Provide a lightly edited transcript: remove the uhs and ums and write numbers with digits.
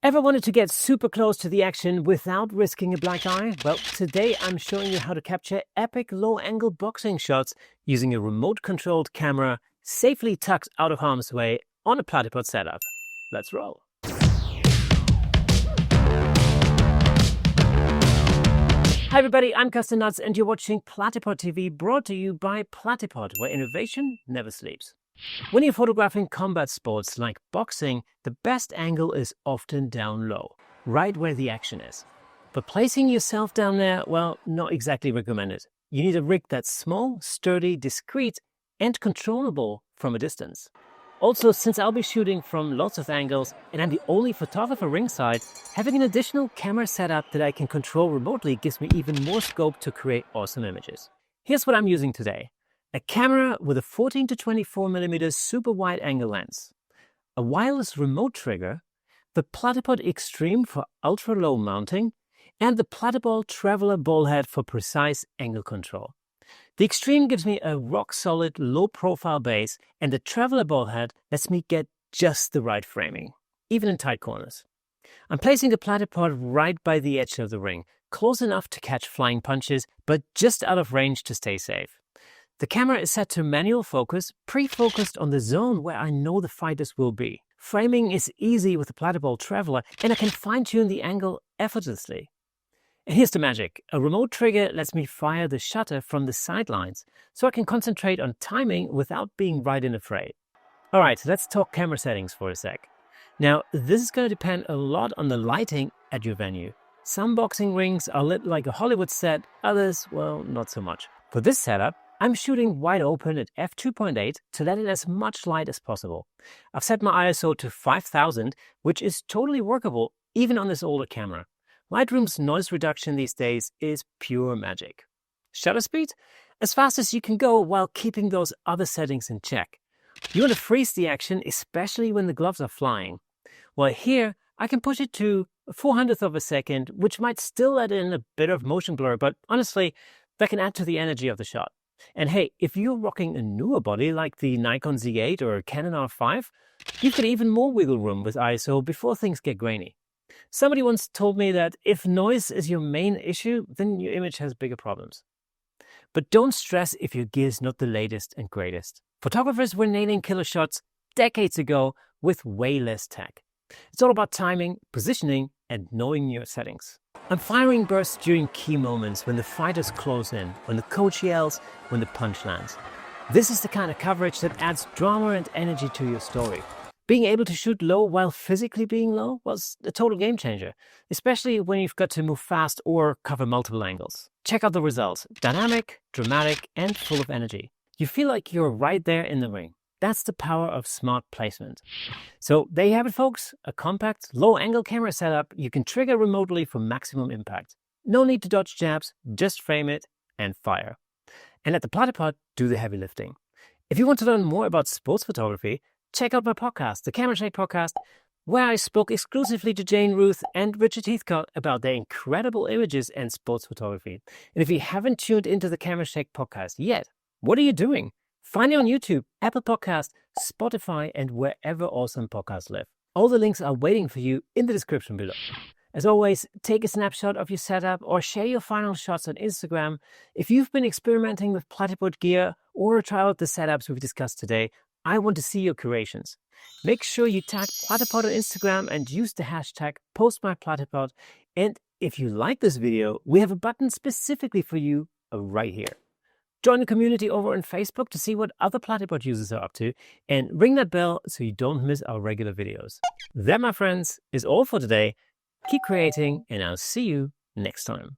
Ever wanted to get super close to the action without risking a black eye? Well, today I'm showing you how to capture epic low-angle boxing shots using a remote-controlled camera safely tucked out of harm's way on a Platypod setup. Let's roll. Hi everybody, I'm Custom Nuts and you're watching Platypod TV, brought to you by Platypod, where innovation never sleeps. When you're photographing combat sports like boxing, the best angle is often down low, right where the action is. But placing yourself down there, well, not exactly recommended. You need a rig that's small, sturdy, discreet, and controllable from a distance. Also, since I'll be shooting from lots of angles and I'm the only photographer ringside, having an additional camera setup that I can control remotely gives me even more scope to create awesome images. Here's what I'm using today. A camera with a 14 to 24mm super wide angle lens, a wireless remote trigger, the Platypod Extreme for ultra low mounting, and the Platyball Traveller ball head for precise angle control. The Extreme gives me a rock solid low profile base, and the Traveller ball head lets me get just the right framing, even in tight corners. I'm placing the Platypod right by the edge of the ring, close enough to catch flying punches, but just out of range to stay safe. The camera is set to manual focus, pre-focused on the zone where I know the fighters will be. Framing is easy with the Platyball Traveller, and I can fine-tune the angle effortlessly. And here's the magic. A remote trigger lets me fire the shutter from the sidelines, so I can concentrate on timing without being right in the fray. Alright, let's talk camera settings for a sec. Now, this is going to depend a lot on the lighting at your venue. Some boxing rings are lit like a Hollywood set, others, well, not so much. For this setup, I'm shooting wide open at f2.8 to let in as much light as possible. I've set my ISO to 5000, which is totally workable even on this older camera. Lightroom's noise reduction these days is pure magic. Shutter speed? As fast as you can go while keeping those other settings in check. You want to freeze the action, especially when the gloves are flying. Well, here I can push it to 0.04 of a second, which might still let in a bit of motion blur, but honestly, that can add to the energy of the shot. And hey, if you're rocking a newer body like the Nikon Z8 or Canon R5, you've got even more wiggle room with ISO before things get grainy. Somebody once told me that if noise is your main issue, then your image has bigger problems. But don't stress if your gear's not the latest and greatest. Photographers were nailing killer shots decades ago with way less tech. It's all about timing, positioning, and knowing your settings. I'm firing bursts during key moments when the fighters close in, when the coach yells, when the punch lands. This is the kind of coverage that adds drama and energy to your story. Being able to shoot low while physically being low was a total game changer, especially when you've got to move fast or cover multiple angles. Check out the results. Dynamic, dramatic, and full of energy. You feel like you're right there in the ring. That's the power of smart placement. So there you have it, folks. A compact, low-angle camera setup you can trigger remotely for maximum impact. No need to dodge jabs, just frame it and fire. And let the Platypod do the heavy lifting. If you want to learn more about sports photography, check out my podcast, the Camera Shake Podcast, where I spoke exclusively to Jane Ruth and Richard Heathcote about their incredible images and sports photography. And if you haven't tuned into the Camera Shake Podcast yet, what are you doing? Find it on YouTube, Apple Podcasts, Spotify, and wherever awesome podcasts live. All the links are waiting for you in the description below. As always, take a snapshot of your setup or share your final shots on Instagram. If you've been experimenting with Platypod gear or try out the setups we've discussed today, I want to see your creations. Make sure you tag Platypod on Instagram and use the hashtag #PostMyPlatypod. And if you like this video, we have a button specifically for you right here. Join the community over on Facebook to see what other Platypod users are up to, and ring that bell so you don't miss our regular videos. That, my friends, is all for today. Keep creating, and I'll see you next time.